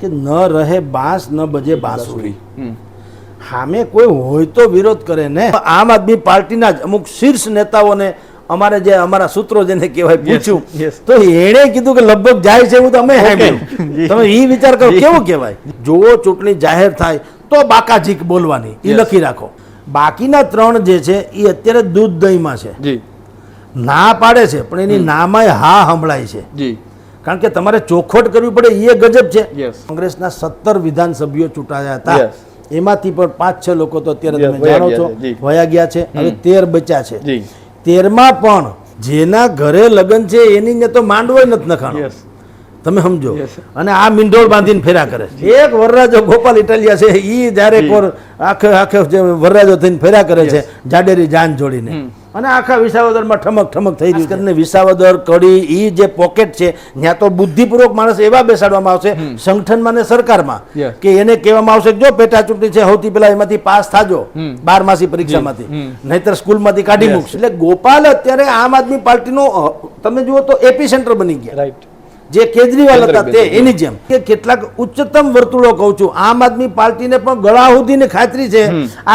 કે ન રહે બાંસ ન બજે બાંસુરી. સામે કોઈ હોય તો વિરોધ કરે ને. આમ આદમી પાર્ટીના જ અમુક શીર્ષ નેતાઓને અમારે જે અમારા સૂત્રો જેને કહેવાય પૂછ્યું તો એણે કીધું કે લગભગ જાય છે એવું તો અમે સાંભળ્યું. તમે એ વિચાર કરો કેવું કહેવાય. જો ચૂંટણી જાહેર થાય તો બાકાજીક બોલવાની એ લખી રાખો. બાકીના ત્રણ જે છે એ અત્યારે દૂધ દહીંમાં છે. ના પાડે છે પણ એની નામાં હા સંભળાય છે. કારણ કે તમારે ચોખવટ કરવી પડે એ ગજબ છે. કોંગ્રેસના 17 વિધાનસભ્યો ચૂંટાયા હતા. એમાંથી પણ 5-6 લોકો તો અત્યારે તમે જાણો છો વયા ગયા છે. હવે 13 બચ્યા છે. 13માં પણ જેના ઘરે લગ્ન છે એની ને તો માંડવો નથી નખાણો. તમે સમજો. અને આ મીંઢોળ બાંધીને ફેરા કરે છે. એક વરરાજો ગોપાલ ઇટાલિયા છે એ જયારે આખે આખે વરરાજો થઈને ફેરા કરે છે જાડેરી જાન જોડીને. અને આખા વિસાવદરમાં ઠમક ઠમક થઈ રહી કરીને વિસાવદર કડી એ જે પોકેટ છે ત્યાં તો બુદ્ધિપૂર્વક માણસ એવા બેસાડવામાં આવશે સંગઠનમાં ને સરકારમાં કે એને કહેવામાં આવશે જો પેટા ચૂંટણી છે સૌથી પહેલા એમાંથી પાસ થાજો 12માસી પરીક્ષામાંથી, નહીતર સ્કૂલમાંથી કાઢી મૂકશે. એટલે ગોપાલ અત્યારે આમ આદમી પાર્ટીનો તમે જુઓ તો એપી સેન્ટર બની ગયા. જે કેજરીવાલ હતા તે એની જેમ કે કેટલાક ઉચ્ચતમ વર્તુળો કહું છું આમ આદમી પાર્ટીને પણ ગળા સુધીની ખાતરી છે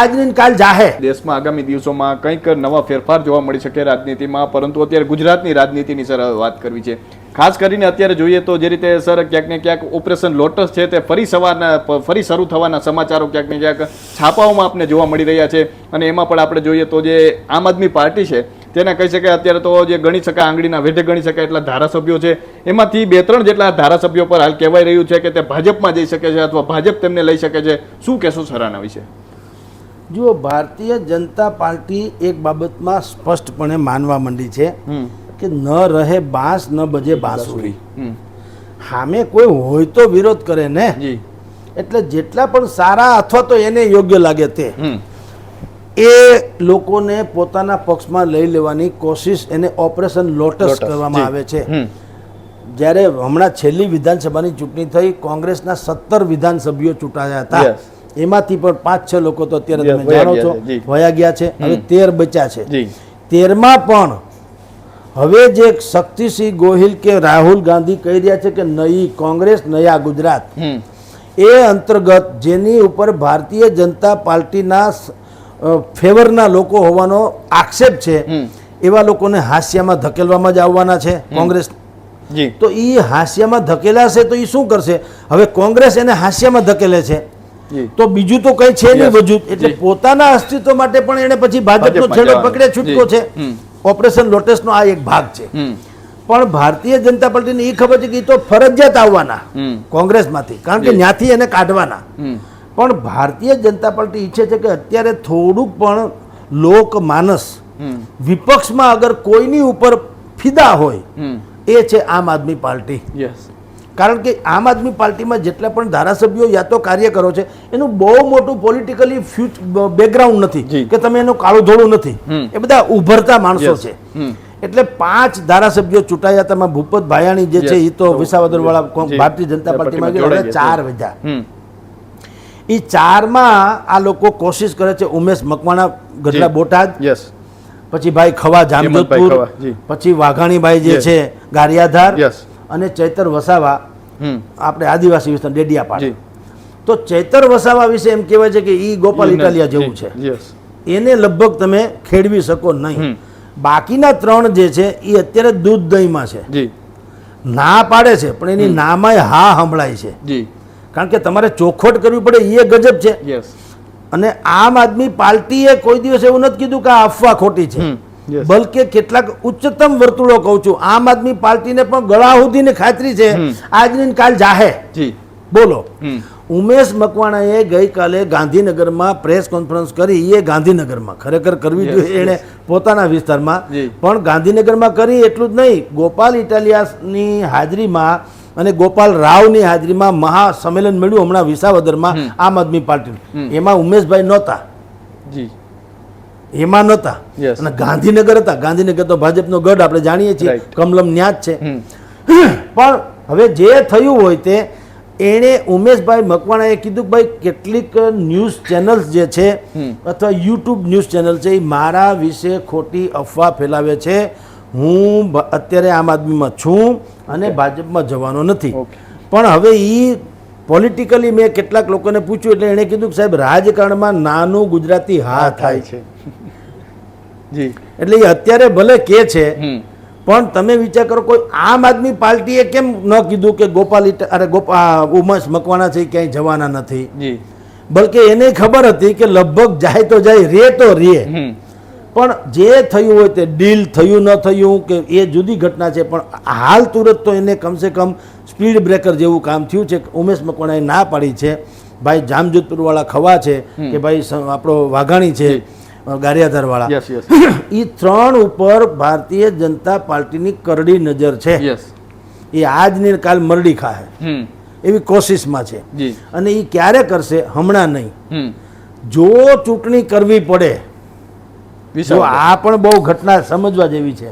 આજની કાલ જાહે. દેશમાં આગામી દિવસોમાં કંઈક નવા ફેરફાર જોવા મળી શકે રાજનીતિમાં, પરંતુ અત્યારે ગુજરાતની રાજનીતિની સર વાત કરવી છે. ખાસ કરીને અત્યારે જોઈએ તો જે રીતે સર ક્યાંક ને ક્યાંક ઓપરેશન લોટસ છે તે ફરી શરૂ થવાના સમાચારો ક્યાંક ને ક્યાંક છાપાઓમાં આપણે જોવા મળી રહ્યા છે. અને એમાં પણ આપણે જોઈએ તો જે આમ આદમી પાર્ટી છે તેને કહી શકાય અત્યારે તો જે ગણી શકાય આંગળીના વેઢે ગણી શકાય એટલા ધારાસભ્યો છે. એમાંથી 2-3 જેટલા ધારાસભ્યો પર હાલ કહેવાય રહ્યું છે કે તે ભાજપમાં જઈ શકે છે અથવા ભાજપ તેમને લઈ શકે છે. શું કહેશો સર આના વિશે? જુઓ, ભારતીય જનતા પાર્ટી એક બાબતમાં સ્પષ્ટપણે માનવા માંડી છે કે ન રહે બાંસ ન બજે બાંસુરી. સામે કોઈ હોય તો વિરોધ કરે ને. એટલે જેટલા પણ સારા અથવા તો એને યોગ્ય લાગે તે એ લોકોને પોતાના પક્ષમાં લઈ લેવાની કોશિશ એને ઓપરેશન લોટસ કરવામાં આવે છે. જ્યારે હમણાં છેલ્લી વિધાનસભાની ચૂંટણી થઈ કોંગ્રેસના 17 વિધાનસભ્યો ચૂંટાયા હતા. એમાંથી પણ 5-6 લોકો તો અત્યારે તમે જાણો છો વયા ગયા છે. હવે 13 બચ્યા છે. 13માં પણ હવે જે શક્તિસિંહ ગોહિલ કે રાહુલ ગાંધી કહી રહ્યા છે કે નઈ કોંગ્રેસ નયા ગુજરાત એ અંતર્ગત જેની ઉપર ભારતીય જનતા પાર્ટીના ફેવરના લોકો હોવાનો આક્ષેપ છે એવા લોકોને હાસ્યામાં ધકેલવામાં જ આવવાના છે કોંગ્રેસ. તો એ હાસ્યામાં ધકેલાશે તો એ શું કરશે? હવે કોંગ્રેસ એને હાસ્યામાં ધકેલે છે તો બીજું તો કઈ છે નહીં વજૂદ. એટલે પોતાના અસ્તિત્વ માટે પણ એને પછી ભાજપનો છેડો પકડે છૂટકો છે. ઓપરેશન લોટસનો આ એક ભાગ છે. પણ ભારતીય જનતા પાર્ટીને એ ખબર છે કે એ તો ફરજિયાત આવવાના કોંગ્રેસમાંથી, કારણ કે ત્યાંથી એને કાઢવાના. પણ ભારતીય જનતા પાર્ટી ઈચ્છે છે કે અત્યારે થોડુંક પણ લોકમાનસ વિપક્ષમાં અગર કોઈની ઉપર ફિદા હોય એ છે આમ આદમી પાર્ટી. કારણ કે આમ આદમી પાર્ટીમાં જેટલા પણ ધારાસભ્યો યા તો કાર્યકરો છે એનું બહુ મોટું પોલિટિકલી બેકગ્રાઉન્ડ નથી કે તમે એનું કાળું ધોળું નથી. એ બધા ઉભરતા માણસો છે. એટલે 5 ધારાસભ્યો ચૂંટાયા હતા. ભૂપત ભાયાણી જે છે એ તો વિસાવદર વાળા ભારતીય જનતા પાર્ટીમાં 4 વધ્યા. એ 4માં આ લોકો કોશિશ કરે છે. ઉમેશ મકવાણા ગઢડા બોટાદ, પછી ભાઈ ખવા જામજોધપુર, પછી વાઘાણીભાઈ જે છે ગારિયાધાર, અને ચૈતર વસાવા આપણે આદિવાસી વિસ્તાર ડેડિયાપાડા. તો ચૈતર વસાવા વિશે એમ કહેવાય છે કે એ ગોપાલ ઇટાલિયા જેવું છે. એને લગભગ તમે ખેડવી શકો નહીં. બાકીના 3 જે છે એ અત્યારે દૂધ દહીંમાં છે. ના પાડે છે પણ એની નામાં હા સંભળાય છે. કારણ કે તમારે ચોખવટ કરવી પડે એ ગજબ છે. અને આમ આદમી પાર્ટીએ કોઈ દિવસ એવું નથી કીધું કે આ અફવા ખોટી છે. બલકે કેટલાક ઉચ્ચતમ વર્તુળો કહું છું આમ આદમી પાર્ટીને પણ ગળા સુધીની ખાતરી છે આજની કાલ જાહે. બોલો, ઉમેશ મકવાણાએ ગઈકાલે ગાંધીનગરમાં પ્રેસ કોન્ફરન્સ કરી. એ ગાંધીનગરમાં ખરેખર કરવી જોઈએ એણે પોતાના વિસ્તારમાં, પણ ગાંધીનગરમાં કરી. એટલું જ નહીં, ગોપાલ ઇટાલિયાની હાજરીમાં અને ગોપાલ રાવની હાજરીમાં મહાસંમેલન મળ્યું હમણાં વિસાવદરમાં આમ આદમી પાર્ટીનું. એમાં ઉમેશભાઈ નહોતા. એમાં નહોતા. અને ગાંધીનગર હતા. ગાંધીનગર તો ભાજપનો ગઢ આપણે જાણીએ છીએ, કમલમ ન્યા જ છે. પણ હવે જે થયું હોય તે એણે ઉમેશભાઈ મકવાણાએ કીધું કે ભાઈ કેટલીક ન્યૂઝ ચેનલ્સ જે છે અથવા યુટ્યુબ ન્યૂઝ ચેનલ છે એ મારા વિશે ખોટી અફવા ફેલાવે છે. હું અત્યારે આમ આદમીમાં છું અને ભાજપમાં જવાનો નથી. પણ હવે એ પોલિટિકલી મેં કેટલાક લોકોને પૂછ્યું એટલે એણે કીધું કે સાહેબ રાજકારણમાં નાનું ગુજરાતી હા થાય છે. જી એટલે એ અત્યારે ભલે કે છે હમ પણ તમે વિચાર કરો કોઈ આમ આદમી પાર્ટીએ કેમ ન કીધું કે ઉમેશ મકવાણા છે એ ક્યાંય જવાના નથી, જી બલકે એને ખબર હતી કે લગભગ જાય તો જાય, રે તો રે. હમ પણ જે થયું હોય તે ડીલ થયું ન થયું કે એ જુદી ઘટના છે, પણ હાલ તુરત તો એને કમસે કમ સ્પીડ બ્રેકર જેવું કામ થયું છે. ઉમેશ મકવાણાએ ના પાડી છે, ભાઈ જામજોધપુરવાળા ખવા છે કે ભાઈ આપણો વાઘાણી છે ગારિયાધારવાળા, યસ યસ એ ત્રણ ઉપર ભારતીય જનતા પાર્ટીની કરડી નજર છે. યસ એ આજ ને કાલ મરડી ખાહે હમ એવી કોશિશમાં છે. જી અને એ ક્યારે કરશે? હમણાં નહીં. હમ જો ચૂંટણી કરવી પડે, જો વિશાલ આ પણ બહુ ઘટના સમજવા જેવી છે,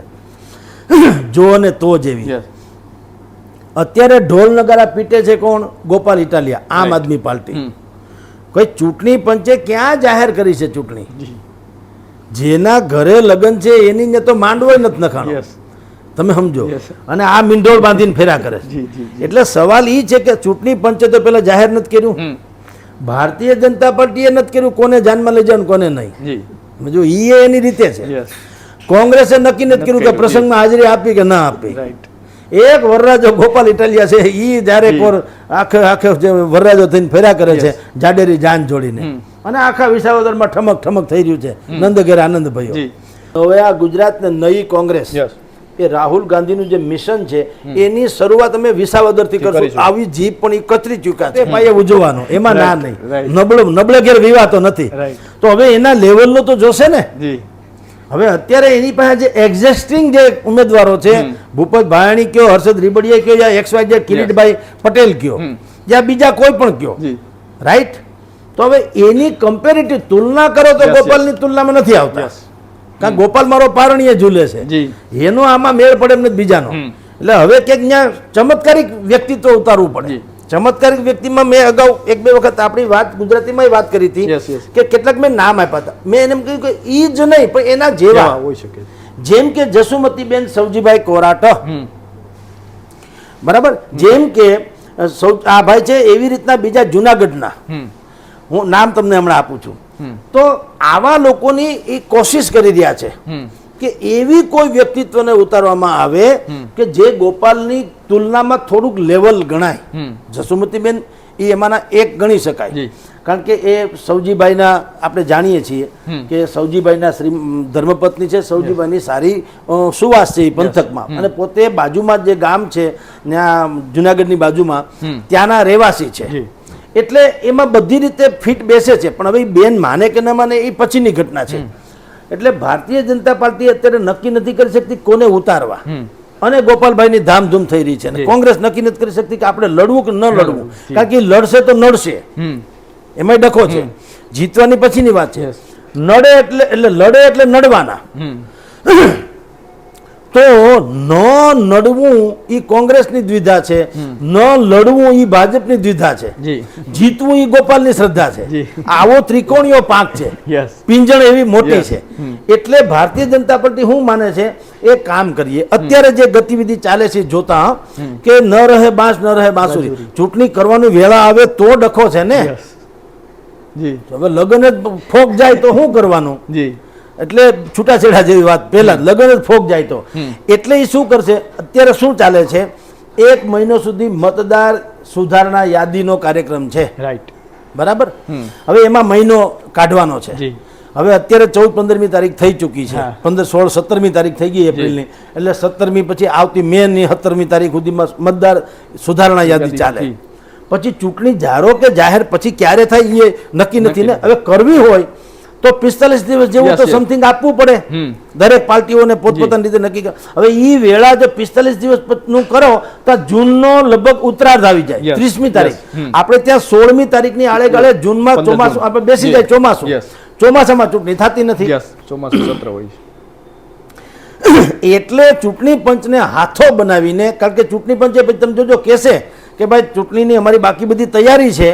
જો અને તો જેવી. યસ અત્યારે ઢોલ નગારા પીટે છે કોણ? ગોપાલ ઇટાલિયા, આમ Right. આદમી પાર્ટી. હમ કોઈ ચૂંટણી પંચે ક્યાં જાહેર કરી છે ચૂંટણી? જી જેના ઘરે લગ્ન છે એની ને તો માંડવો નથી નખાણો. યસ તમે સમજો. Yes. અને આ મીંઢોળ બાંધીને ફેરા કરે છે. જી જી એટલે સવાલ એ છે કે ચૂંટણી પંચે તો પેલા જાહેર નથી કર્યું, હમ ભારતીય જનતા પાર્ટીએ નથી કર્યું કોને જાનમાં લઈ જવાનું કોને નહીં. જી જો ઈ એની રીતે છે. યસ કોંગ્રેસે નક્કી નથી કર્યું કે પ્રસંગમાં હાજરી આપી કે ના આપી. રાઈટ એક વરરાજો ગોપાલ ઇટાલિયા છે ઈ જ્યારે કોર આખે આખે જે વરરાજો થઈને ફેરા કરે છે જાડેરી જાન જોડીને, અને આખા વિસાવદરમાં ઠમક ઠમક થઈ રહ્યું છે. નંદઘેર આનંદ ભયો. જી હવે આ ગુજરાતને નવી કોંગ્રેસ, યસ એ રાહુલ ગાંધીનું જે મિશન છે એની શરૂઆત અમે વિસાવદરથી કરશું. કરીશું. આવી જીપ પણ એ કચરી ચૂક્યા છે, પાયે ઉજવવાનો એમાં ના Right, નહીં. right. નબળે ઘેર વિવાતો નથી. રાઈટ તો હવે એના લેવલનો તો જોશે ને. જી હવે અત્યારે એની પાસે જે એક્ઝિસ્ટિંગ જે ઉમેદવારો છે, ભૂપત ભાયાણી કયો, હર્ષદ રીબડિયા કયો, યા XYZ કિરીટભાઈ પટેલ કયો, યા બીજા કોઈ પણ કયો, જી રાઈટ? તો હવે એની કમ્પેરેટિવ તુલના કરો તો Yes, ગોપાલની તુલનામાં નથી આવતા. યસ કારણ કે ગોપાલ મારો પારણીએ ઝૂલે છે, જી એનો આમાં મેળ પડે એમ નથી બીજાનો. એટલે હવે ક્યાંક ત્યાં ચમત્કારિક વ્યક્તિત્વ ઉતારવું પડે. જી. ચમત્કારિક વ્યક્તિમાં મેં અગાઉ એક બે વખત આપણી વાત ગુજરાતીમાં વાત કરી હતી Yes, yes. કે કેટલાક મેં નામ આપ્યા હતા. મેં એને એમ કહ્યું કે ઈ જ નહીં પણ એના જેવા, હોઈ શકે જેમ કે જસુમતીબેન સવજીભાઈ કોરાટ, હમ બરાબર, જેમ કે આ ભાઈ છે એવી રીતના બીજા જુનાગઢના, હમ હું નામ તમને હમણાં આપું છું. હમ તો આવા લોકોની એ કોશિશ કરી રહ્યા છે હમ કે એવી કોઈ વ્યક્તિત્વને ઉતારવામાં આવે કે જે ગોપાલની તુલનામાં થોડુંક લેવલ ગણાય. હમ જસુમતીબેન એ એમાંના એક ગણી શકાય, જી કારણ કે એ સૌજીભાઈના આપણે જાણીએ છીએ કે સૌજીભાઈના શ્રી ધર્મપત્ની છે. સૌજીભાઈની સારી સુવાસ છે એ પંથકમાં, અને પોતે બાજુમાં જે ગામ છે ત્યાં જુનાગઢની બાજુમાં ત્યાંના રહેવાસી છે. જી એટલે એમાં બધી રીતે ફિટ બેસે છે. પણ હવે ઈ બેન માને કે ન માને એ પછીની ઘટના છે. એટલે ભારતીય જનતા પાર્ટી અત્યારે નક્કી નથી કરી શકતી કોને ઉતારવા, અને ગોપાલભાઈની ધામધૂમ થઈ રહી છે. અને કોંગ્રેસ નક્કી નથી કરી શકતી કે આપણે લડવું કે ન લડવું, કારણ કે ઈ લડશે તો નડશે, હમ એમાંય ડખો છે. જીતવાની પછીની વાત છે. નડે એટલે લડે એટલે નડવાના. હમ તો ન નડવું ઈ કોંગ્રેસની દ્વિધા છે, ન લડવું ઈ ભાજપની દ્વિધા છે, જી જીતવું ઈ ગોપાલની શ્રદ્ધા છે. જી. આવો ત્રિકોણીયો પાંખ છે, યસ પિંજણ એવી મોટી Yes. છે. એટલે ભારતીય જનતા પાર્ટી શું માને છે, એ કામ કરીએ. અત્યારે જે ગતિવિધિ ચાલે છે જોતા કે ન રહે બાંસ ન રહે બાંસુરી, ચૂંટણી કરવાની વેળા આવે તો ડખો છે ને. યસ જી હવે લગ્ન જ ફોક જાય તો શું કરવાનું? જી એટલે છૂટાછેડા જેવી વાત, પહેલા લગ્ન જ ફોક જાય તો. એટલે એ શું કરશે? અત્યારે શું ચાલે છે, 1 મહિનો સુધી મતદાર સુધારણા યાદીનો કાર્યક્રમ છે, રાઈટ બરાબર? હવે એમાં મહિનો કાઢવાનો છે. જી હવે અત્યારે 14-15મી તારીખ થઈ ચૂકી છે, હા. 15-16-17મી તારીખ થઈ ગઈ એપ્રિલની. એટલે 17મી પછી આવતી મે ની 17મી તારીખ સુધીમાં મતદાર સુધારણા યાદી ચાલે. જી. પછી ચૂંટણી જારો કે જાહેર પછી ક્યારે થાય એ નક્કી નથી ને. હવે કરવી હોય તો 45 દિવસ જેવું Yes, તો yes. સમથિંગ આપવું પડે દરેક પાર્ટીઓને પોતપોતાની રીતે નક્કી કરે. હવે ઈ વેળા જો 45 દિવસ નું કરો તો જૂનનો લગભગ ઉત્તરાર્ધ આવી જાય, Yes, 30મી તારીખ. yes. આપણે ત્યાં 16મી તારીખની આળે ગાળે જૂનમાં 15 ચોમાસું આપણે બેસી Yes. જાય, ચોમાસું. Yes. ચોમાસામાં ચૂંટણી થતી નથી. યસ ચોમાસું સત્ર હોય છે એટલે ચૂંટણી પંચને હાથો બનાવીને, કારણ કે ચૂંટણી પંચે પછી તમે જોજો કહેશે કે ભાઈ ચૂંટણીની અમારી બાકી બધી તૈયારી છે,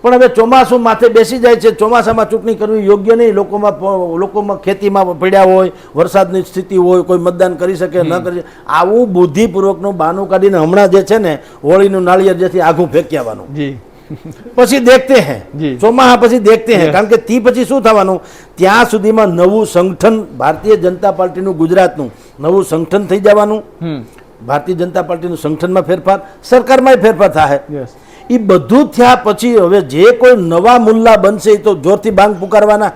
પણ હવે ચોમાસું માથે બેસી જાય છે, ચોમાસામાં ચૂંટણી કરવી યોગ્ય નહીં. લોકોમાં ખેતીમાં પડ્યા હોય, વરસાદની સ્થિતિ હોય, કોઈ મતદાન કરી શકે ન કરી શકે. આવું બુદ્ધિપૂર્વકનું બહાનું કાઢીને હમણાં જે છે ને હોળીનું નાળિયેર જેથી આઘું ફેંકી આવવાનું. જી પછી દેખતે હે જી. ચોમાહા પછી દેખતે હે Yes. કારણ કે તી પછી શું થવાનું ત્યાં સુધીમાં નવું સંગઠન ભારતીય જનતા પાર્ટીનું ગુજરાતનું નવું સંગઠન થઈ જવાનું ભારતીય જનતા પાર્ટીનું સંગઠનમાં ફેરફાર સરકારમાં ફેરફાર થાય યસ એ બધું થયા પછી હવે જે કોઈ નવા મુલ્લા બનશે એ તો જોરથી બાંગ પુકારવાના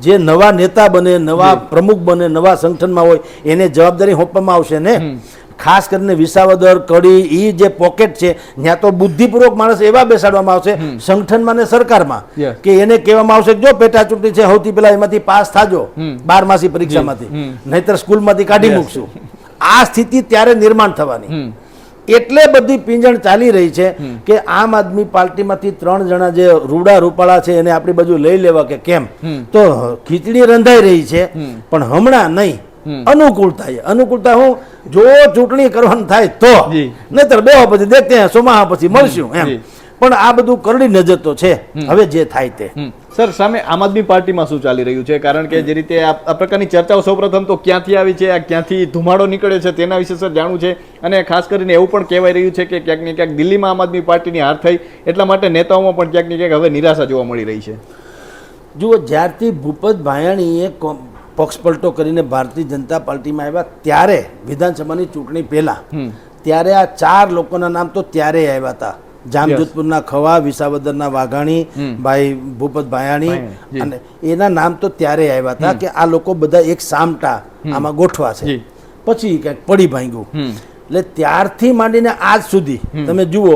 જે નવા નેતા બને નવા પ્રમુખ બને નવા સંગઠનમાં હોય એને જવાબદારી સોંપવામાં આવશે ને ખાસ કરીને વિસાવદર કડી એ જે પોકેટ છે ત્યાં તો બુદ્ધિપૂર્વક માણસ એવા બેસાડવામાં આવશે સંગઠનમાં ને સરકારમાં Yes. કે એને કહેવામાં આવશે કે જો પેટા ચૂંટણી છે સૌથી પહેલા એમાંથી પાસ થાજો 12માસી પરીક્ષામાંથી નહીતર સ્કૂલમાંથી કાઢી મૂકશું આ સ્થિતિ ત્યારે નિર્માણ થવાની એટલે બધી પીંજણ ચાલી રહી છે કે આમ આદમી પાર્ટીમાંથી 3 જણા જે રૂડા રૂપાળા છે એને આપણી બાજુ લઈ લેવા કે કેમ તો ખીચડી રંધાઈ રહી છે પણ હમણાં નહીં અનુકૂળતા હું જો ચૂંટણી કરવાનું થાય તો જી. નહીતર બે પછી દેખતે હે સોમાહા પછી મળશું એમ જી. પણ આ બધું કરડી નજર તો છે હવે જે થાય તે સર સામે આમ આદમી પાર્ટીમાં શું ચાલી રહ્યું છે કારણ કે જે રીતે આ પ્રકારની ચર્ચાઓ સૌપ્રથમ તો ક્યાંથી આવી છે આ ક્યાંથી ધુમાડો નીકળે છે તેના વિશે સર જાણવું છે અને ખાસ કરીને એવું પણ કહેવાય રહ્યું છે કે ક્યાંક ને ક્યાંક દિલ્હીમાં આમ આદમી પાર્ટીની હાર થઈ એટલા માટે નેતાઓમાં પણ ક્યાંક ને ક્યાંક હવે નિરાશા જોવા મળી રહી છે જુઓ જ્યારથી ભૂપત ભાયાણીએ પક્ષપલટો કરીને ભારતીય જનતા પાર્ટીમાં આવ્યા ત્યારે વિધાનસભાની ચૂંટણી પહેલા ત્યારે આ 4 લોકોના નામ તો ત્યારે આવ્યા હતા જામજોધપુરના ખવા વિસાવદરના વાઘાણી ભાઈ ભૂપત ભાયાણી અને એના નામ તો ત્યારે આવ્યા હતા કે આ લોકો બધા એક સામટા આમાં ગોઠવા છે પછી કંઈક પડી ભાંગ્યું એટલે ત્યારથી માંડીને આજ સુધી તમે જુઓ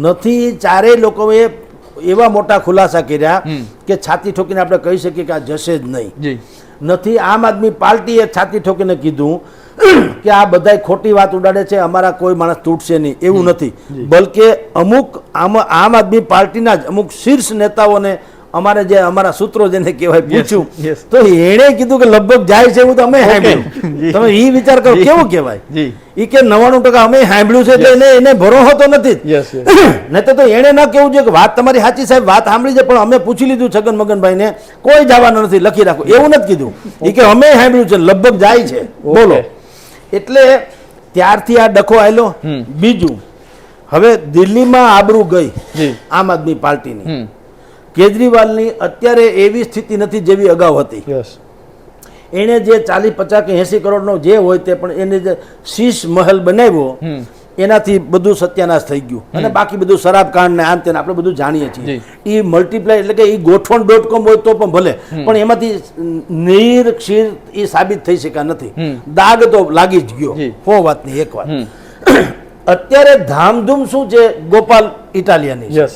નથી ચારેય લોકોએ એવા મોટા ખુલાસા કર્યા કે છાતી ઠોકીને આપણે કહી શકીએ કે આ જશે જ નહીં નથી આમ આદમી પાર્ટીએ છાતી ઠોકીને કીધું કે આ બધાય ખોટી વાત ઉડાડે છે અમારા કોઈ માણસ તૂટશે નહીં એવું નથી બલકે અમુક આમ આદમી પાર્ટીના જ અમુક શીર્ષ નેતાઓને અમારે જે અમારા સૂત્રો જેને કહેવાય પૂછ્યું તો એણે કીધું કે લગભગ જાય છે એવું તો અમે સાંભળ્યું તમે એ વિચાર કરો કેવું કહેવાય એ કે 99% અમે સાંભળ્યું છે એટલે એને ભરોસો તો નથી નહીં તો એણે ના કેવું છે કે વાત તમારી સાચી સાહેબ વાત સાંભળી છે પણ અમે પૂછી લીધું છગન મગનભાઈ ને કોઈ જવાનું નથી લખી રાખો એવું નથી કીધું એ કે અમે સાંભળ્યું છે લગભગ જાય છે બોલો એટલે ત્યારથી આ ડખો આવેલો બીજું હવે દિલ્હીમાં આબરૂ ગઈ આમ આદમી પાર્ટીની કેજરીવાલની અત્યારે એવી સ્થિતિ નથી જેવી અગાઉ હતી એણે જે 40, 50 કે 80 કરોડનો જે હોય તે પણ એને જે શીશ મહેલ બનાવ્યો એનાથી બધું સત્યાનાશ થઈ ગયું અને બાકી બધું શરાબ કાંડ ને આમ તેને આપણે બધું જાણીએ છીએ એ મલ્ટીપ્લાય એટલે કે એ ગોઠવણ.com હોય તો પણ ભલે પણ એમાંથી નીર ક્ષીર એ સાબિત થઈ શક્યા નથી દાગ તો લાગી જ ગયો હો વાતની એક વાત અત્યારે ધામધૂમ શું છે ગોપાલ ઇટાલિયાની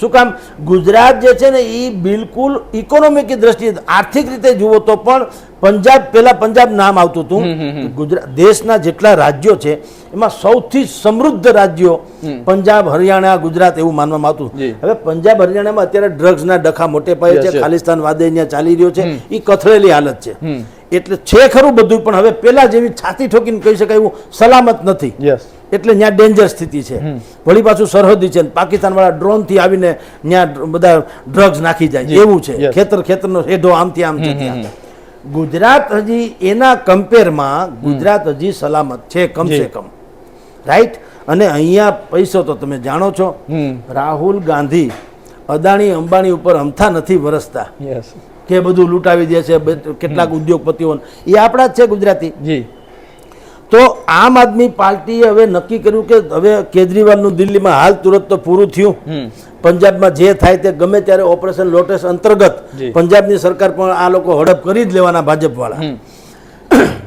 શું કામ ગુજરાત જે છે ને એ બિલકુલ ઇકોનોમિક દ્રષ્ટિએ આર્થિક રીતે જુઓ તો પણ પહેલા પંજાબ નામ આવતું હતું ગુજરાત દેશના જેટલા રાજ્યો છે એમાં સૌથી સમૃદ્ધ રાજ્યો પંજાબ હરિયાણા ગુજરાત એવું માનવામાં આવતું હવે પંજાબ હરિયાણામાં અત્યારે ડ્રગ્સના ડખા મોટે પાયે છે ખાલિસ્તાન વાદે અહીંયા ચાલી રહ્યો છે એ કથળેલી હાલત છે એટલે છે ખરું બધું પણ હવે પેલા જેવી છાતી ઠોકીને કહી શકાય એવું સલામત નથી એટલે ત્યાં ડેન્જર સ્થિતિ છે વળી પાછું સરહદી છે પાકિસ્તાન વાળા ડ્રોન થી આવીને ત્યાં બધા ડ્રગ્સ નાખી જાય એવું છે ખેતરનો હેઢો આમથી આમ છે ત્યાં ગુજરાત હજી એના કમ્પેરમાં ગુજરાત હજી સલામત છે કમસે કમ રાઈટ અને અહીંયા પૈસો તો તમે જાણો છો રાહુલ ગાંધી અદાણી અંબાણી ઉપર અમથા નથી વરસતા કે બધું લૂંટાવી દે છે કેટલાક ઉદ્યોગપતિઓ એ આપણા જ છે ગુજરાતી તો આમ આદમી પાર્ટીએ હવે નક્કી કર્યું કે હવે કેજરીવાલનું દિલ્હીમાં હાલ તુરંત તો પૂરું થયું પંજાબમાં જે થાય તે ગમે ત્યારે ઓપરેશન લોટસ અંતર્ગત પંજાબની સરકાર પણ આ લોકો હડપ કરી જ લેવાના ભાજપ વાળા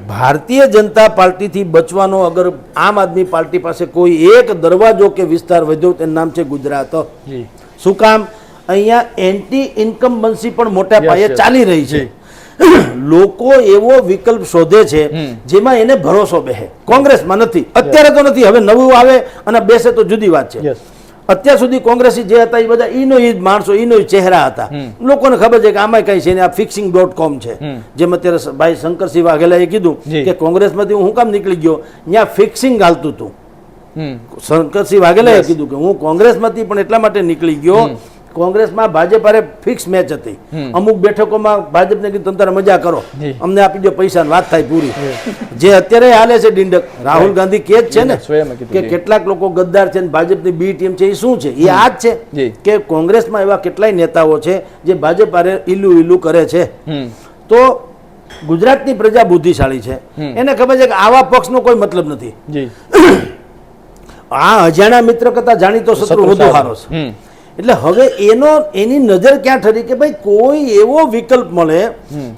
ભારતીય જનતા પાર્ટીથી બચવાનો અગર આમ આદમી પાર્ટી પાસે કોઈ એક દરવાજો કે વિસ્તાર વધ્યો તેનું નામ છે ગુજરાત શું કામ અહીંયા એન્ટી ઇન્કમ્બન્સી પણ મોટા પાયે ચાલી રહી છે લોકો એવો વિકલ્પ શોધે છે જેમાં એને ભરોસો બેસે કોંગ્રેસમાં નથી અત્યારે તો નથી હવે નવું આવે અને બેસે તો જુદી વાત છે અત્યાર સુધી કોંગ્રેસી જે હતા એ બધા ઈનો ઈ માણસો ઈનો ચહેરા હતા લોકોને ખબર છે કે આમાં કઈ છે ને આ fixing.com છે જેમ અત્યારે ભાઈ શંકરસિંહ વાઘેલાએ કીધું કે કોંગ્રેસમાંથી હું કામ નીકળી ગયો ત્યાં ફિક્સિંગ હાલતું હતું શંકરસિંહ વાઘેલાએ કીધું કે હું કોંગ્રેસમાંથી પણ એટલા માટે નીકળી ગયો કોંગ્રેસમાં ભાજપ હારે ફિક્સ મેચ હતી. અમુક બેઠકોમાં ભાજપને કીધું તમે તારે મજા કરો, અમને આપી દો પૈસા, વાત થાય પૂરી. જે અત્યારે હાલે છે ડીંડક, રાહુલ ગાંધી કે જ છે ને કે કેટલાક લોકો ગદ્દાર છે, ભાજપની બી ટીમ છે, એ શું છે? એ આ જ છે કે કોંગ્રેસમાં એવા કેટલાય નેતાઓ છે જે ભાજપ હારે ઈલું ઈલું કરે છે. તો ગુજરાતની પ્રજા બુદ્ધિશાળી છે, એને ખબર છે કે આવા પક્ષનો કોઈ મતલબ નથી. આ અજાણ્યા મિત્ર કરતા જાણીતો શત્રુ વધુ સારો છે. એટલે હવે એની નજર ક્યાં ઠરી કે ભાઈ કોઈ એવો વિકલ્પ મળે,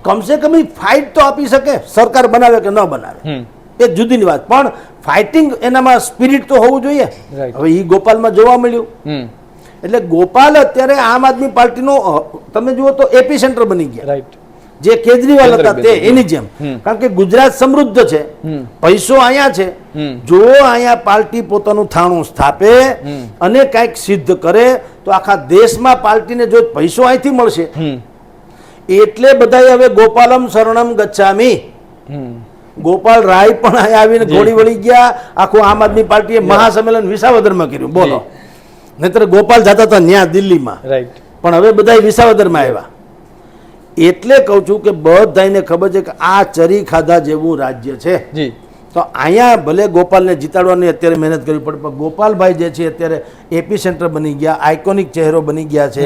કમસે કમ ફાઇટ તો આપી શકે, સરકાર બનાવે કે ન બનાવે એ જુદીની વાત, પણ ફાઇટિંગ એનામાં સ્પિરિટ તો હોવું જોઈએ. હવે એ ગોપાલમાં જોવા મળ્યું. એટલે ગોપાલ અત્યારે આમ આદમી પાર્ટીનો તમે જુઓ તો એપી સેન્ટર બની ગયા, જે કેજરીવાલ હતા તે એની જેમ. કારણ કે ગુજરાત સમૃદ્ધ છે, પૈસો અહીંયા છે. જો અહીંયા પાર્ટી પોતાનું થાણું સ્થાપે અને કંઈક સિદ્ધ કરે તો આખા દેશમાં પાર્ટીને જો પૈસો અહીંથી મળશે. એટલે બધા હવે ગોપાલમ શરણમ ગચ્છામી. ગોપાલ રાય પણ અહીંયા આવીને ઘોડી વળી ગયા. આખું આમ આદમી પાર્ટીએ મહાસંમેલન વિસાવદરમાં કર્યું, બોલો. નહીતર ગોપાલ જતા હતા ન્યા દિલ્હીમાં, પણ હવે બધા વિસાવદરમાં આવ્યા. એટલે કહું છું કે બધાને ખબર છે કે આ ચરી ખાધા જેવું રાજ્ય છે. તો અહીંયા ભલે ગોપાલને જીતાડવાની અત્યારે મહેનત કરવી પડે, પણ ગોપાલભાઈ જે છે અત્યારે એપી સેન્ટર બની ગયા, આઇકોનિક ચહેરો બની ગયા છે.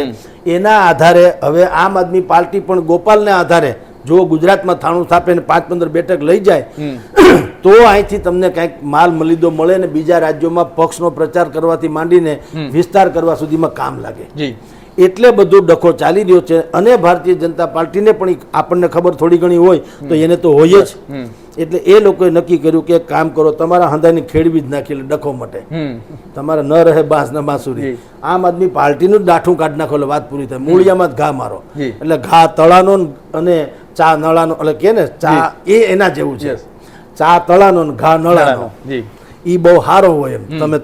એના આધારે હવે આમ આદમી પાર્ટી પણ ગોપાલને આધારે જો ગુજરાતમાં થાણું સ્થાપે ને 5-15 બેઠક લઈ જાય તો અહીંથી તમને કંઈક માલ મલીદો મળે ને બીજા રાજ્યોમાં પક્ષનો પ્રચાર કરવાથી માંડીને વિસ્તાર કરવા સુધીમાં કામ લાગે. એટલે બધું ડખો ચાલી રહ્યો છે. અને ભારતીય જનતા પાર્ટીને પણ આપણને ખબર થોડી ઘણી હોય તો એને તો હોય જ. એટલે એ લોકોએ નક્કી કર્યું કે કામ કરો, તમારા હંધાની ખેડવી જ નાખી એટલે ડખો મટે, તમારા ન રહે બાંસ ને બાંસુરી. આમ આદમી પાર્ટીનું જ દાઠું કાઢી નાખો એટલે વાત પૂરી થાય. મૂળિયામાં જ ઘા મારો. એટલે ઘા તળાનો અને ચા નળાનો, એટલે કે ને ચા એ એના જેવું છે. ચા તળાનો ને ઘા નળાનો એ બહુ સારો હોય એમ. તમે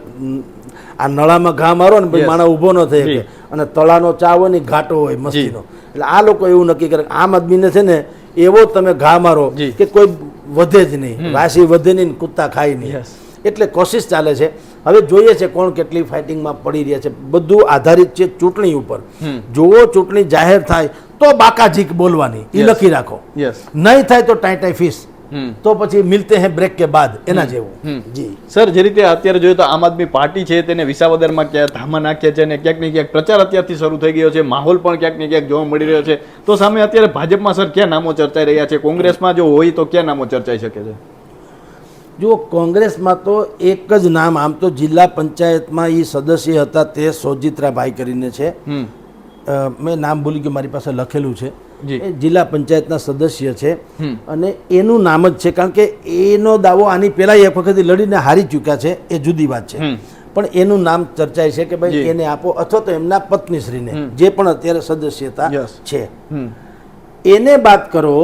આ નળામાં ઘા મારો ને ભાઈ માણસ ઊભો ન થઈ, અને તળાનો ચા હોય ને ઘાટો હોય મસ્તીનો. એટલે આ લોકો એવું નક્કી કરે આમ આદમીને છે ને એવો તમે ઘા મારો કે કોઈ વધે જ નહીં, વાસી વધે નહીં, કૂતા ખાય નહીં. એટલે કોશિશ ચાલે છે. હવે જોઈએ છે કોણ કેટલી ફાઇટિંગમાં પડી રહ્યા છે. બધું આધારિત છે ચૂંટણી ઉપર. જો ચૂંટણી જાહેર થાય તો બાકાજીક બોલવાની, એ લખી રાખો. નહીં થાય તો ટાઈ ટાઈ ફીસ, તો પછી મિલતે હે બ્રેક કે બાદ, એના જેવું. જી સર, જે રીતે અત્યારે જોઈએ તો આમ આદમી પાર્ટી છે તેને વિસાવદરમાં ક્યાં ધામા નાખ્યા છે અને ક્યાંક ને ક્યાંક પ્રચાર અત્યારથી શરૂ થઈ ગયો છે, માહોલ પણ ક્યાંક ને ક્યાંક જોવા મળી રહ્યો છે. તો સામે અત્યારે ભાજપમાં સર ક્યાં નામો ચર્ચાઈ રહ્યા છે? કોંગ્રેસમાં જો હોય તો ક્યાં નામો ચર્ચાઈ શકે છે? જો કોંગ્રેસમાં તો એક જ નામ, આમ તો જિલ્લા પંચાયતમાં એ સદસ્ય હતા તે સોજિત્રાભાઈ કરીને છે, મેં નામ ભૂલી ગયો, મારી પાસે લખેલું છે. એ જિલ્લા પંચાયતના સદસ્ય છે અને એનું નામ જ છે. કારણ કે એનો દાવો આની પહેલા એક વખત લડીને હારી ચૂક્યા છે, એ જુદી વાત છે. પણ એનું નામ ચર્ચાય છે કે ભાઈ એને આપો, અથવા તો એમના પત્નીશ્રીને જે પણ અત્યારે સદસ્યતા છે એને વાત કરો.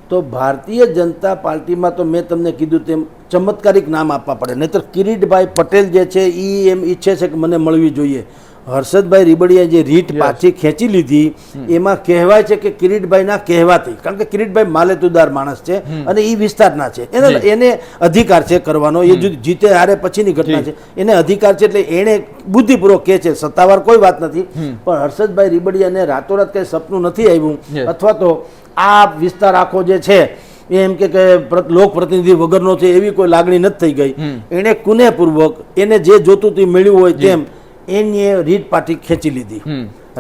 તો ભારતીય જનતા પાર્ટીમાં તો મેં તમને કીધું તેમ ચમત્કારિક નામ આપવા પડે. નહીતર કિરીટભાઈ પટેલ જે છે એ એમ ઈચ્છે છે કે મને મળવી જોઈએ. હર્ષદભાઈ રીબડિયાએ જે રીટ પાછી ખેંચી લીધી એમાં કહેવાય છે કે કિરીટભાઈના કહેવાથી, કારણ કે કિરીટભાઈ માલેતુદાર માણસ છે અને એ વિસ્તારના છે, એને અધિકાર છે કરવાનો. એ જીતે હારે પછીની ઘટના છે, એને અધિકાર છે. એટલે એને બુદ્ધિપૂર્વક કહે છે, સત્તાવાર કોઈ વાત નથી. પણ હર્ષદભાઈ રીબડિયાને રાતોરાત કંઈ સપનું નથી આવ્યું, અથવા તો આ વિસ્તાર આખો જે છે એમ કે લોક પ્રતિનિધિ વગરનો છે એવી કોઈ લાગણી નથી થઈ ગઈ. એને કુનેપૂર્વક એને જે જોતું તે મળ્યું હોય તેમ એની રીટ પાર્ટી ખેંચી લીધી.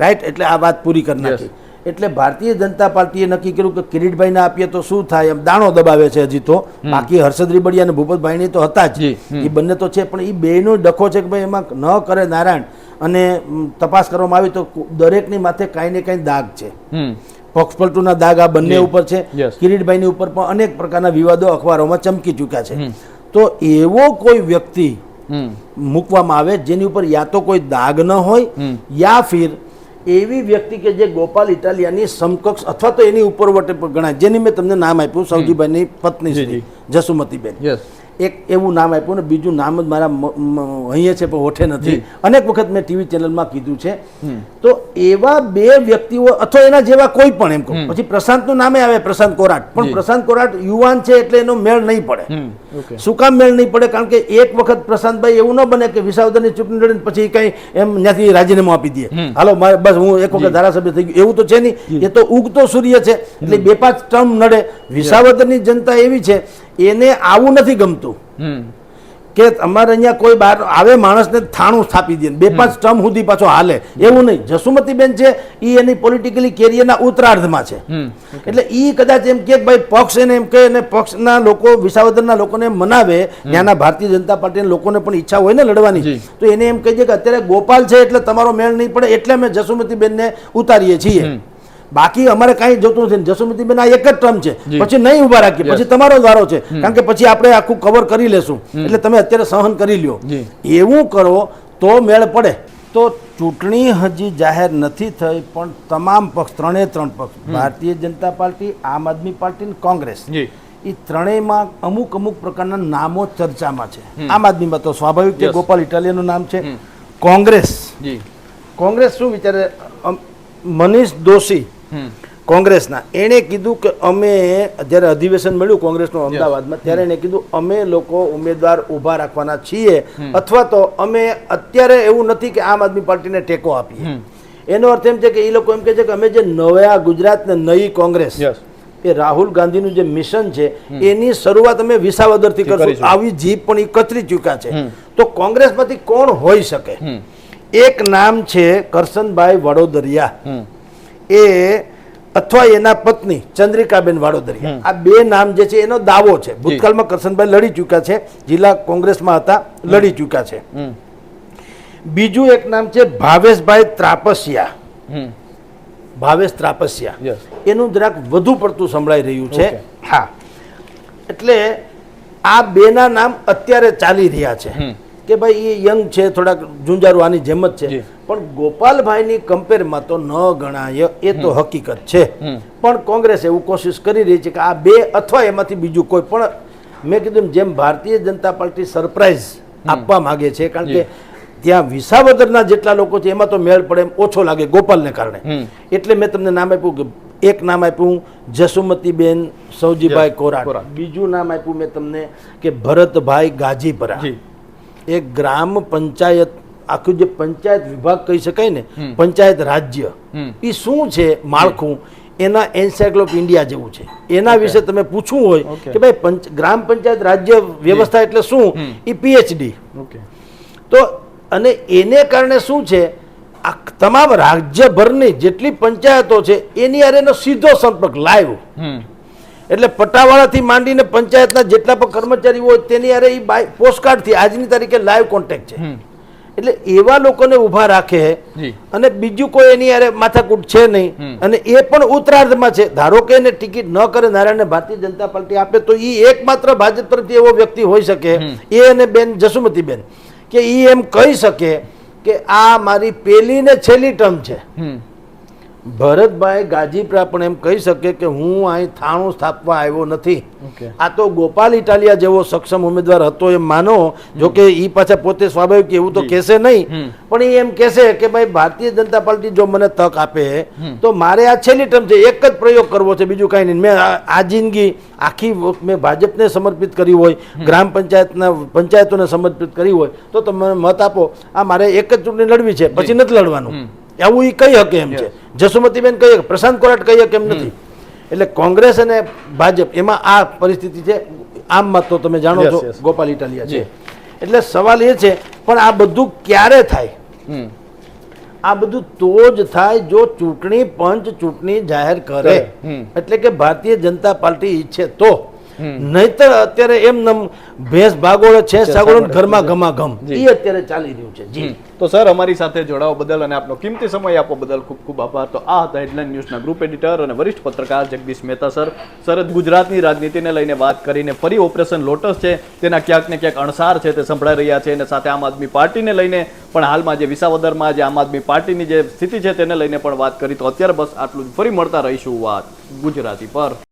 રાઈટ, એટલે આ વાત પૂરી કરી નાખી. એટલે ભારતીય જનતા પાર્ટીએ નક્કી કર્યું કે કિરીટભાઈને આપીએ તો શું થાય, એમ દાણો દબાવે છે હજી તો. બાકી હર્ષદ રીબડિયા અને ભૂપતભાઈની તો હતા જ, એ બંને તો છે. પણ એ બેનો ડખો છે કે ભાઈ એમાં ન કરે નારાયણ, અને તપાસ કરવામાં આવી તો દરેકની માથે કાંઈ ને કાંઈ દાગ છે. પક્ષપલટુના દાગ આ બંને ઉપર છે. કિરીટભાઈની ઉપર પણ અનેક પ્રકારના વિવાદો અખબારોમાં ચમકી ચૂક્યા છે. તો એવો કોઈ વ્યક્તિ મૂકવામાં આવે જેની ઉપર યા તો કોઈ દાગ ન હોય, યા ફિર એવી વ્યક્તિ કે જે ગોપાલ ઇટાલિયાની સમકક્ષ અથવા તો એની ઉપર વટે ગણાય, જેની મેં તમને નામ આપ્યું સૌજીભાઈની પત્ની જસુમતીબેન. એક એવું નામ આપ્યું ને બીજું નામ જ મારા અહીંયા છે પણ હોઠે નથી. અનેક વખત મેં ટીવી ચેનલમાં કીધું છે. તો એવા બે વ્યક્તિઓ અથવા એના જેવા કોઈ પણ એમ કહું, પછી પ્રશાંતનું નામે આવે, પ્રશાંત કોરાટ, પણ પ્રશાંત કોરાટ યુવાન છે એટલે એનો મેળ નહીં પડે. શું કામ મેળ નહીં પડે? કારણ કે એક વખત પ્રશાંતભાઈ એવું ન બને કે વિસાવદરની ચૂંટણી લડીને પછી કઈ એમ ત્યાંથી રાજીનામું આપી દે, હાલો મારે બસ હું એક વખત ધારાસભ્ય થઈ ગયું, એવું તો છે નહીં. એ તો ઉગતો સૂર્ય છે એટલે 2-5 ટર્મ નડે. વિસાવદરની જનતા એવી છે, એને આવું નથી ગમતું કે અમારે અહીંયા કોઈ બહાર આવે માણસને થાણું સ્થાપી દે, 2-5 ટર્મ સુધી પાછો હાલે, એવું નહીં. જસુમતીબેન છે એ એની પોલિટિકલી કેરિયરના ઉત્તરાર્ધમાં છે. એટલે એ કદાચ એમ કે ભાઈ પક્ષ એને એમ કે અને પક્ષના લોકો વિસાવદરના લોકોને મનાવે, ત્યાંના ભારતીય જનતા પાર્ટીના લોકોને પણ ઈચ્છા હોય ને લડવાની, તો એને એમ કહી દે કે અત્યારે ગોપાલ છે એટલે તમારો મેળ નહીં પડે, એટલે અમે જસુમતીબેનને ઉતારીએ છીએ. બાકી અમારે કાંઈ જોતું નથી. જસુમતીબેન આ એક જ ટર્મ છે, પછી નહીં ઉભા રાખીએ, પછી તમારો વારો છે, કારણ કે પછી આપણે આખું કવર કરી લેશું, એટલે તમે અત્યારે સહન કરી લ્યો. એવું કરો તો મેળ પડે. તો ચૂંટણી હજી જાહેર નથી થઈ, પણ તમામ પક્ષ, 3 પક્ષ, ભારતીય જનતા પાર્ટી, આમ આદમી પાર્ટી અને કોંગ્રેસ, એ ત્રણેયમાં અમુક પ્રકારના નામો ચર્ચામાં છે. આમ આદમીમાં તો સ્વાભાવિક છે, ગોપાલ ઇટાલિયાનું નામ છે. કોંગ્રેસ શું વિચારે? મનીષ દોશી કોંગ્રેસના, એણે કીધું કે અમે જ્યારે અધિવેશન મળ્યું કોંગ્રેસનું અમદાવાદમાં, ત્યારે એણે કીધું અમે લોકો ઉમેદવાર ઊભા રાખવાના છીએ, અથવા તો અમે અત્યારે એવું નથી કે આમ આદમી પાર્ટીને ટેકો આપીએ. એનો અર્થ એમ છે કે એ લોકો એમ કહે છે કે અમે જે નવા ગુજરાતને નવી કોંગ્રેસ, એ રાહુલ ગાંધીનું જે મિશન છે એની શરૂઆત અમે વિસાવદરથી કરશું. આવી જીપ પણ એ કચરી ચૂક્યા છે. તો કોંગ્રેસમાંથી કોણ હોઈ શકે? એક નામ છે કરશનભાઈ વડોદરિયા, એ અથવા એના પત્ની ચંદ્રિકાબેન વાડોદરિયા. આ બે નામ જે છે એનો દાવો છે. ભૂતકાળમાં કરશનભાઈ લડી ચૂક્યા છે, જિલ્લા કોંગ્રેસમાં હતા, લડી ચૂક્યા છે. બીજું એક નામ છે ભાવેશભાઈ ત્રાપસિયા. ભાવેશ ત્રાપસિયા, એનું જરાક વધુ પડતું સંભળાઈ રહ્યું છે. હા, એટલે આ બેના નામ અત્યારે ચાલી રહ્યા છે કે ભાઈ એ યંગ છે, થોડાક ઝુંઝારું, આની જેમ જ છે. પણ ગોપાલભાઈની કમ્પેરમાં તો ન ગણાય, એ તો હકીકત છે. પણ કોંગ્રેસ એવું કોશિશ કરી રહી છે કે આ બે અથવા એમાંથી બીજું કોઈ. પણ મેં કીધું જેમ ભારતીય જનતા પાર્ટી સરપ્રાઈઝ આપવા માંગે છે, કારણ કે ત્યાં વિસાવદરના જેટલા લોકો છે એમાં તો મેળ પડે એમ ઓછો લાગે ગોપાલને કારણે. એટલે મેં તમને નામ આપ્યું કે એક નામ આપ્યું જસુમતીબેન સૌજીભાઈ કોરાટ, બીજું નામ આપ્યું મેં તમને કે ભરતભાઈ ગાજીપરા. એક ગ્રામ પંચાયત, આખું જે પંચાયત વિભાગ કહી શકાય ને, પંચાયત રાજ્ય, એ શું છે માળખું, એના એન્સાઇક્લોપીડિયા જેવું છે. એના વિશે તમે પૂછવું હોય કે ભાઈ ગ્રામ પંચાયત રાજ્ય વ્યવસ્થા એટલે શું, એ પીએચડી. તો અને એને કારણે શું છે, આ તમામ રાજ્યભરની જેટલી પંચાયતો છે એની હારેનો સીધો સંપર્ક લાઈવ. એટલે પટાવાળાથી માંડીને પંચાયતના જેટલા પણ કર્મચારી હોય તેની હારે એ પોસ્ટકાર્ડથી આજની તારીખે લાઈવ કોન્ટેક્ટ છે. એટલે એવા લોકોને ઊભા રાખે, અને બીજું કોઈ એની હારે માથાકૂટ છે નહીં, અને એ પણ ઉત્તરાર્ધમાં છે. ધારો કે એને ટિકિટ ન કરે, નારાયણને ભારતીય જનતા પાર્ટી આપે, તો એ એકમાત્ર ભાજપ તરફથી એવો વ્યક્તિ હોઈ શકે, એ અને બેન જસુમતીબેન, કે એ એમ કહી શકે કે આ મારી પહેલી ને છેલ્લી ટર્મ છે. ભરતભાઈ ગાજીપરા પણ એમ કહી શકે કે હું અહીં થાણું સ્થાપવા આવ્યો નથી. આ તો ગોપાલ ઇટાલિયા જેવો સક્ષમ ઉમેદવાર હતો એમ માનો, જો કે એ પાછા પોતે સ્વાભાવિક એવું તો કહેશે નહીં, પણ એ એમ કહેશે કે ભાઈ ભારતીય જનતા પાર્ટી જો મને તક આપે તો મારે આ છેલ્લી ટર્મ છે, એક જ પ્રયોગ કરવો છે, બીજું કાંઈ નહીં. મેં આ જિંદગી આખી મેં ભાજપને સમર્પિત કરી હોય, ગ્રામ પંચાયતોને સમર્પિત કરી હોય, તો તમે મત આપો, આ મારે એક જ ચૂંટણી લડવી છે, પછી નથી લડવાનું, એવું એ કહી શકે એમ છે. જસુમતીબેન કહી, પ્રશાંત કોરાટ કહી શકે એમ નથી. એટલે કોંગ્રેસ અને ભાજપ એમાં આ પરિસ્થિતિ છે. આમમાં તો તમે જાણો છો ગોપાલ ઇટાલિયા છે. એટલે સવાલ એ છે, પણ આ બધું ક્યારે થાય? આ બધું તો જ થાય જો ચૂંટણી પંચ ચૂંટણી જાહેર કરે, એટલે કે ભારતીય જનતા પાર્ટી ઈચ્છે તો. નહીતર અત્યારે એમ ભેંસ ભાગોળે છે સાગોળે ઘરમાં ઘમાઘમ, એ અત્યારે ચાલી રહ્યું છે. જી તો સર, અમારી સાથે જોડાવા બદલ અને આપનો કિંમતી સમય આપવા બદલ ખૂબ ખૂબ આભાર. તો આ હતા હેડલાઇન ન્યૂઝના ગ્રુપ એડિટર અને વરિષ્ઠ પત્રકાર જગદીશ મહેતા સર. સર ગુજરાતની રાજનીતિને લઈને વાત કરીને ફરી ઓપરેશન લોટસ છે તેના ક્યાંક ને ક્યાંક અણસાર છે તે સંભળાઈ રહ્યા છે, અને સાથે આમ આદમી પાર્ટીને લઈને પણ હાલમાં જે વિસાવદરમાં જે આમ આદમી પાર્ટીની જે સ્થિતિ છે તેને લઈને પણ વાત કરી. તો અત્યારે બસ આટલું જ. ફરી મળતા રહીશું વાત ગુજરાતી પર.